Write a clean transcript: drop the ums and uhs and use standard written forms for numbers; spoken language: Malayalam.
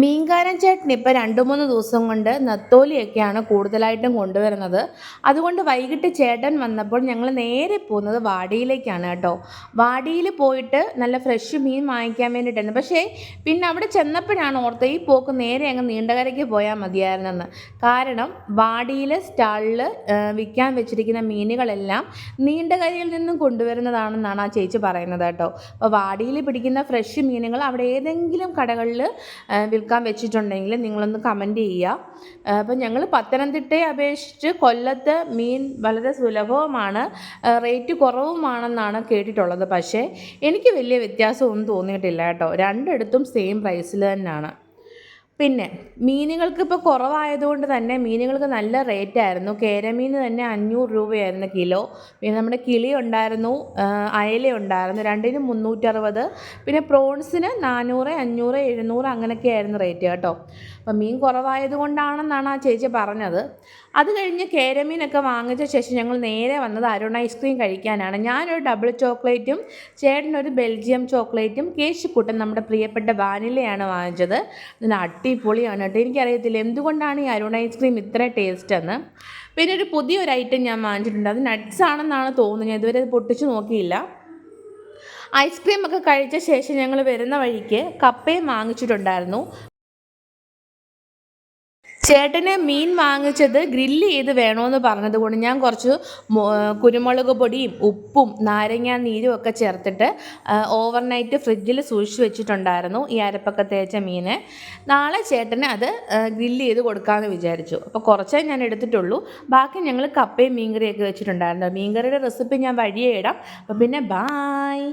മീൻകാരൻ ചേട്ടൻ ഇപ്പോൾ 2-3 ദിവസം കൊണ്ട് നത്തോലിയൊക്കെയാണ് കൂടുതലായിട്ടും കൊണ്ടുവരുന്നത്. അതുകൊണ്ട് വൈകിട്ട് ചേട്ടൻ വന്നപ്പോൾ ഞങ്ങൾ നേരെ പോകുന്നത് വാടിയിലേക്കാണ് കേട്ടോ. വാടിയിൽ പോയിട്ട് നല്ല ഫ്രഷ് മീൻ വാങ്ങിക്കാൻ വേണ്ടിയിട്ടായിരുന്നു. പക്ഷേ പിന്നെ അവിടെ ചെന്നപ്പോഴാണ് ഓർത്തത് ഈ പോക്ക് നേരെ അങ്ങ് നീണ്ടകരയ്ക്ക് പോയാൽ മതിയായിരുന്നെന്ന്. കാരണം വാടിയിൽ സ്റ്റാളിൽ വിൽക്കാൻ വെച്ചിരിക്കുന്ന മീനുകളെല്ലാം നീണ്ടകരയിൽ നിന്നും കൊണ്ടുവരുന്നതാണെന്നാണ് ആ ചേച്ചി പറയുന്നത് കേട്ടോ. അപ്പോൾ വാടിയിൽ പിടിക്കുന്ന ഫ്രഷ് മീനുകൾ അവിടെ ഏതെങ്കിലും കടകളിൽ വിൽക്കാൻ വെച്ചിട്ടുണ്ടെങ്കിൽ നിങ്ങളൊന്ന് കമൻറ്റ് ചെയ്യുക. അപ്പം ഞങ്ങൾ പത്തനംതിട്ടയെ അപേക്ഷിച്ച് കൊല്ലത്ത് മീൻ വളരെ സുലഭവുമാണ്, റേറ്റ് കുറവുമാണെന്നാണ് കേട്ടിട്ടുള്ളത്. പക്ഷേ എനിക്ക് വലിയ വ്യത്യാസമൊന്നും തോന്നിയിട്ടില്ല കേട്ടോ. രണ്ടിടത്തും സെയിം പ്രൈസിൽ തന്നെയാണ്. പിന്നെ മീനുകൾക്ക് ഇപ്പോൾ കുറവായതുകൊണ്ട് തന്നെ മീനുകൾക്ക് നല്ല റേറ്റായിരുന്നു. കേരമീൻ തന്നെ 500 രൂപയായിരുന്നു കിലോ. പിന്നെ നമ്മുടെ കിളി ഉണ്ടായിരുന്നു, അയല ഉണ്ടായിരുന്നു, രണ്ടിനും 360. പിന്നെ പ്രോൺസിന് 400, 500, 700 അങ്ങനെയൊക്കെയായിരുന്നു റേറ്റ് കേട്ടോ. അപ്പം മീൻ കുറവായതുകൊണ്ടാണെന്നാണ് ആ ചേച്ചി പറഞ്ഞത്. അത് കഴിഞ്ഞ് കേരമീനൊക്കെ വാങ്ങിച്ച ശേഷം ഞങ്ങൾ നേരെ വന്നത് അരുൺ ഐസ്ക്രീം കഴിക്കാനാണ്. ഞാനൊരു ഡബിൾ ചോക്ലേറ്റും ചേട്ടനൊരു ബെൽജിയം ചോക്ലേറ്റും കേശുക്കുട്ടൻ നമ്മുടെ പ്രിയപ്പെട്ട വാനിലയാണ് വാങ്ങിച്ചത്. അതിന് അടിപൊളിയാണ് കേട്ടോ. എനിക്കറിയത്തില്ല എന്തുകൊണ്ടാണ് ഈ അരുൺ ഐസ്ക്രീം ഇത്ര ടേസ്റ്റ് എന്ന്. പിന്നെ ഒരു പുതിയൊരു ഐറ്റം ഞാൻ വാങ്ങിച്ചിട്ടുണ്ട്. അത് നട്ട്സ് ആണെന്നാണ് തോന്നുന്നത്. ഞാൻ ഇതുവരെ അത് പൊട്ടിച്ച് നോക്കിയില്ല. ഐസ്ക്രീമൊക്കെ കഴിച്ച ശേഷം ഞങ്ങൾ വരുന്ന വഴിക്ക് കപ്പയും വാങ്ങിച്ചിട്ടുണ്ടായിരുന്നു. ചേട്ടന് മീൻ വാങ്ങിച്ചത് ഗ്രില്ല് ചെയ്ത് വേണമെന്ന് പറഞ്ഞതുകൊണ്ട് ഞാൻ കുറച്ച് കുരുമുളക് പൊടിയും ഉപ്പും നാരങ്ങ നീരും ഒക്കെ ചേർത്തിട്ട് ഓവർനൈറ്റ് ഫ്രിഡ്ജിൽ സൂക്ഷിച്ച് വെച്ചിട്ടുണ്ടായിരുന്നു ഈ അരപ്പൊക്കെ തേച്ച മീൻ. നാളെ ചേട്ടന് അത് ഗ്രില്ല് ചെയ്ത് കൊടുക്കാമെന്ന് വിചാരിച്ചു. അപ്പോൾ കുറച്ചേ ഞാൻ എടുത്തിട്ടുള്ളൂ. ബാക്കി ഞങ്ങൾ കപ്പയും മീൻകറിയൊക്കെ വെച്ചിട്ടുണ്ടായിരുന്നു. മീൻകറിയുടെ റെസിപ്പി ഞാൻ വഴിയേ ഇടാം. അപ്പോൾ പിന്നെ ബായ്.